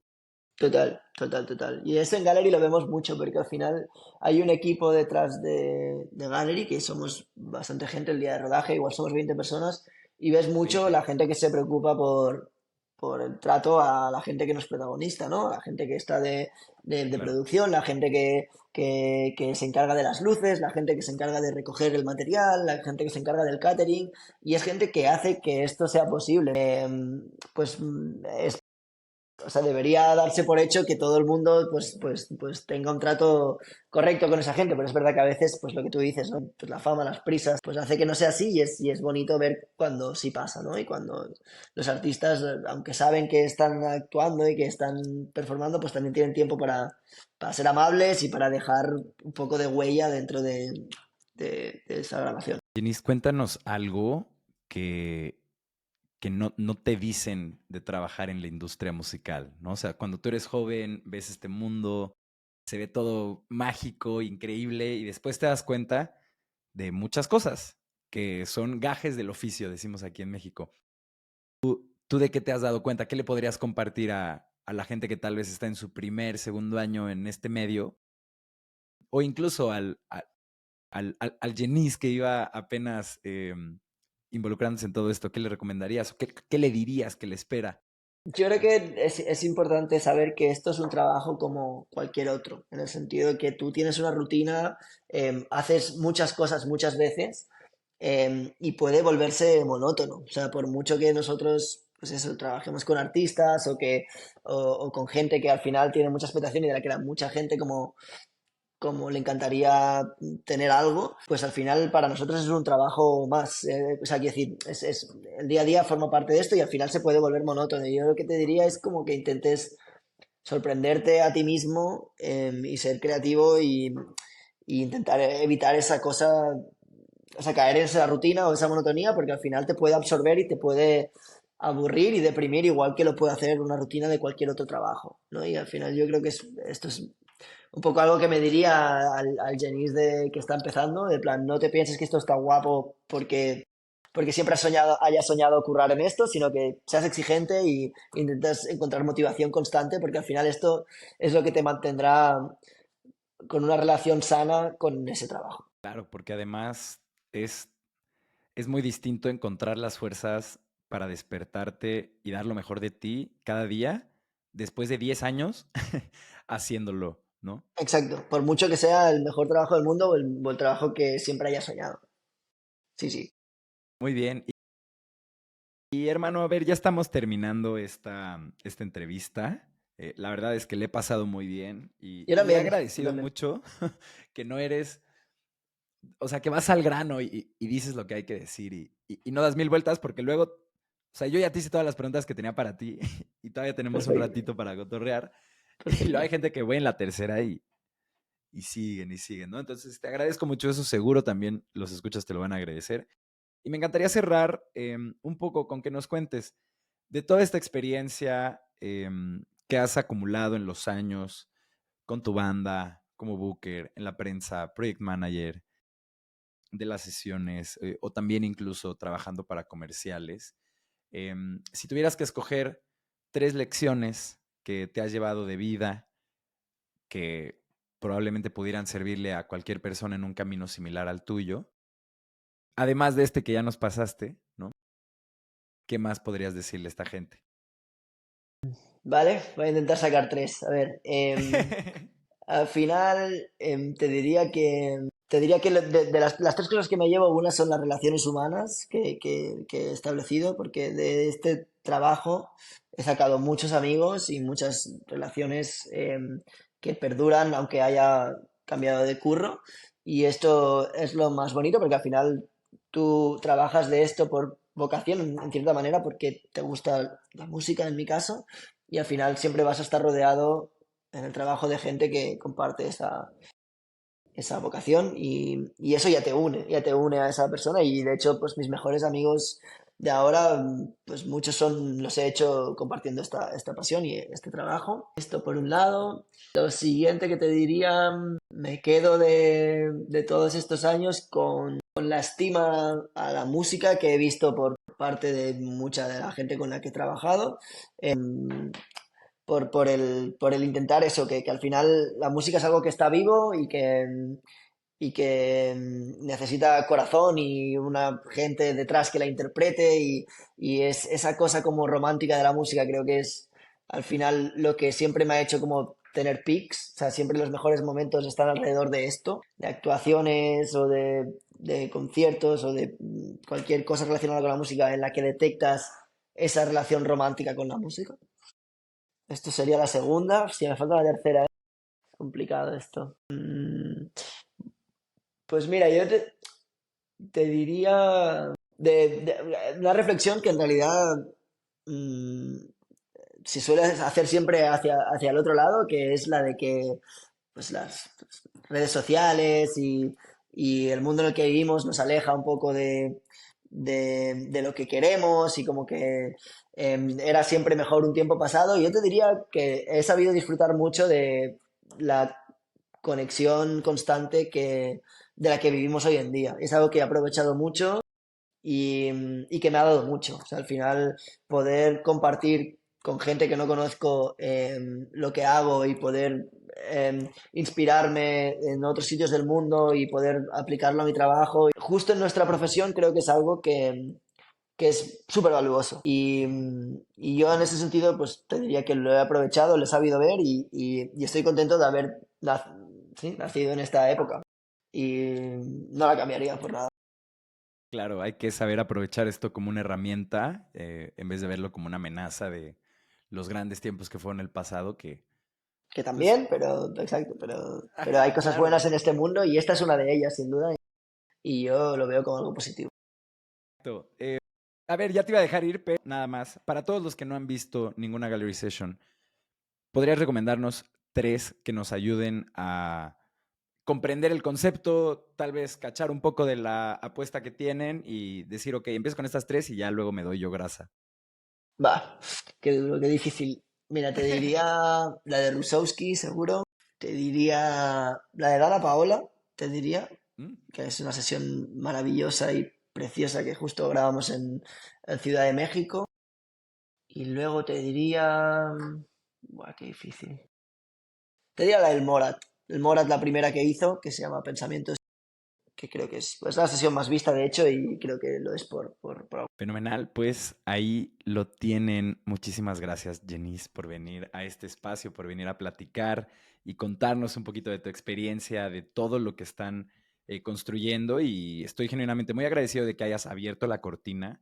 Total, total, total. Y eso en Gallery lo vemos mucho porque al final hay un equipo detrás de Gallery que somos bastante gente el día de rodaje, igual somos 20 personas y ves mucho 20. la gente que se preocupa por el trato a la gente que no es protagonista, ¿no? A la gente que está de Claro. producción, la gente que se encarga de las luces, la gente que se encarga de recoger el material, la gente que se encarga del catering y es gente que hace que esto sea posible. Pues o sea, debería darse por hecho que todo el mundo pues tenga un trato correcto con esa gente, pero es verdad que a veces, pues lo que tú dices, ¿no? Pues la fama, las prisas, pues hace que no sea así y es bonito ver cuando sí pasa, ¿no? Y cuando los artistas, aunque saben que están actuando y que están performando, pues también tienen tiempo para ser amables y para dejar un poco de huella dentro de esa grabación. Denise, cuéntanos algo que, que no te dicen de trabajar en la industria musical, ¿no? O sea, cuando tú eres joven, ves este mundo, se ve todo mágico, increíble, y después te das cuenta de muchas cosas que son gajes del oficio, decimos aquí en México. ¿Tú de qué te has dado cuenta? ¿Qué le podrías compartir a la gente que tal vez está en su primer, segundo año en este medio? O incluso al Genis que iba apenas involucrándose en todo esto, ¿qué le recomendarías? ¿Qué le dirías que le espera? Yo creo que es importante saber que esto es un trabajo como cualquier otro, en el sentido de que tú tienes una rutina, haces muchas cosas muchas veces y puede volverse monótono. O sea, por mucho que nosotros, pues eso, trabajemos con artistas o con gente que al final tiene mucha expectación y de la que la mucha gente como le encantaría tener algo, pues al final para nosotros es un trabajo más. O sea, quiero decir, el día a día forma parte de esto y al final se puede volver monótono. Y yo lo que te diría es como que intentes sorprenderte a ti mismo y ser creativo y intentar evitar esa cosa, o sea, caer en esa rutina o esa monotonía porque al final te puede absorber y te puede aburrir y deprimir igual que lo puede hacer una rutina de cualquier otro trabajo, ¿no? Y al final yo creo que esto es un poco algo que me diría al Genís de, que está empezando, de plan, no te pienses que esto está guapo porque siempre hayas soñado currar en esto, sino que seas exigente y intentes encontrar motivación constante, porque al final esto es lo que te mantendrá con una relación sana con ese trabajo. Claro, porque además es, es muy distinto encontrar las fuerzas para despertarte y dar lo mejor de ti cada día después de 10 años haciéndolo, ¿no? Exacto, por mucho que sea el mejor trabajo del mundo o el trabajo que siempre hayas soñado. Sí, sí. Muy bien. Y hermano, a ver, ya estamos terminando esta entrevista. La verdad es que le he pasado muy bien Yo y he también, yo agradecido también. mucho que no eres, o sea, que vas al grano y dices lo que hay que decir y no das mil vueltas porque luego, o sea, yo ya te hice todas las preguntas que tenía para ti y todavía tenemos un Perfecto, ratito para cotorrear. Y luego hay perfecto. gente que voy en la tercera y siguen, ¿no? Entonces, te agradezco mucho eso, seguro también los escuchas te lo van a agradecer. Y me encantaría cerrar un poco con que nos cuentes de toda esta experiencia que has acumulado en los años con tu banda, como booker, en la prensa, project manager, de las sesiones o también incluso trabajando para comerciales. Si tuvieras que escoger 3 lecciones que te has llevado de vida, que probablemente pudieran servirle a cualquier persona en un camino similar al tuyo, además de este que ya nos pasaste, ¿no? ¿Qué más podrías decirle a esta gente? Vale, voy a intentar sacar tres. A ver, al final te diría que de las tres cosas que me llevo, una son las relaciones humanas que he establecido, porque de este trabajo he sacado muchos amigos y muchas relaciones que perduran aunque haya cambiado de curro. Y esto es lo más bonito porque al final tú trabajas de esto por vocación, en cierta manera, porque te gusta la música, en mi caso, y al final siempre vas a estar rodeado en el trabajo de gente que comparte esa vocación y eso ya te une a esa persona y de hecho pues mis mejores amigos de ahora pues muchos son, los he hecho compartiendo esta pasión y este trabajo. Esto por un lado. Lo siguiente que te diría, me quedo de todos estos años con la estima a la música que he visto por parte de mucha de la gente con la que he trabajado. Por el intentar eso, que al final la música es algo que está vivo y que necesita corazón y una gente detrás que la interprete y es esa cosa como romántica de la música creo que es al final lo que siempre me ha hecho como tener pics, o sea, siempre los mejores momentos están alrededor de esto, de actuaciones o de conciertos o de cualquier cosa relacionada con la música en la que detectas esa relación romántica con la música. Esto sería la segunda. Si me falta la tercera, es complicado esto. Pues mira, te diría una reflexión que en realidad mm, se suele hacer siempre hacia el otro lado, que es la de que pues, las redes sociales y el mundo en el que vivimos nos aleja un poco de lo que queremos y como que era siempre mejor un tiempo pasado. Y yo te diría que he sabido disfrutar mucho de la conexión constante de la que vivimos hoy en día. Es algo que he aprovechado mucho y que me ha dado mucho. O sea, al final poder compartir con gente que no conozco lo que hago y poder inspirarme en otros sitios del mundo y poder aplicarlo a mi trabajo. Justo en nuestra profesión creo que es algo que es súper valuoso. Y yo en ese sentido, pues te diría que lo he aprovechado, lo he sabido ver y estoy contento de haber sí, nacido en esta época. Y no la cambiaría por nada. Claro, hay que saber aprovechar esto como una herramienta en vez de verlo como una amenaza de los grandes tiempos que fueron el pasado, que Que pues, también, pero exacto, pero hay ajá, cosas claro. buenas en este mundo y esta es una de ellas, sin duda, y yo lo veo como algo positivo. Exacto. A ver, ya te iba a dejar ir, pero nada más. Para todos los que no han visto ninguna Gallery Session, ¿podrías recomendarnos 3 que nos ayuden a comprender el concepto, tal vez cachar un poco de la apuesta que tienen y decir, ok, empiezo con estas 3 y ya luego me doy yo grasa? Va, qué duro, qué difícil. Mira, te diría la de Rusowski, seguro. te diría la de Dana Paola, te diría, Mm, que es una sesión maravillosa y preciosa que justo grabamos en Ciudad de México. Y luego te diría... Buah, qué difícil. Te diría la del Morat. El Morat, la primera que hizo, que se llama Pensamientos, que creo que es pues, la sesión más vista, de hecho, y creo que lo es por... Fenomenal, pues ahí lo tienen. Muchísimas gracias, Jenice, por venir a este espacio, por venir a platicar y contarnos un poquito de tu experiencia, de todo lo que están construyendo. Y estoy genuinamente muy agradecido de que hayas abierto la cortina,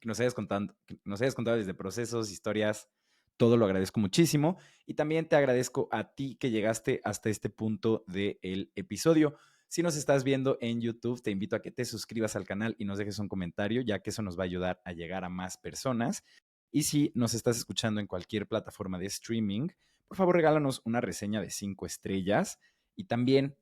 que nos hayas contado desde procesos, historias, todo lo agradezco muchísimo. Y también te agradezco a ti que llegaste hasta este punto del episodio. Si nos estás viendo en YouTube, te invito a que te suscribas al canal y nos dejes un comentario, ya que eso nos va a ayudar a llegar a más personas. Y si nos estás escuchando en cualquier plataforma de streaming, por favor regálanos una reseña de 5 estrellas. Y también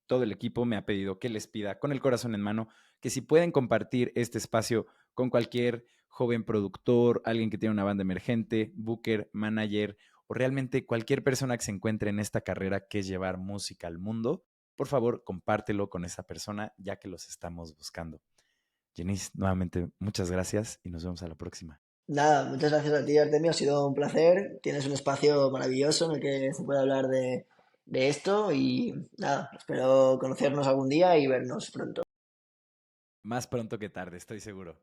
todo el equipo me ha pedido que les pida con el corazón en mano que si pueden compartir este espacio con cualquier joven productor, alguien que tiene una banda emergente, booker, manager o realmente cualquier persona que se encuentre en esta carrera que es llevar música al mundo, por favor, compártelo con esa persona ya que los estamos buscando. Jenice, nuevamente, muchas gracias y nos vemos a la próxima. Nada, muchas gracias a ti, Artemio. Ha sido un placer. Tienes un espacio maravilloso en el que se puede hablar de esto y nada, espero conocernos algún día y vernos pronto. Más pronto que tarde, estoy seguro.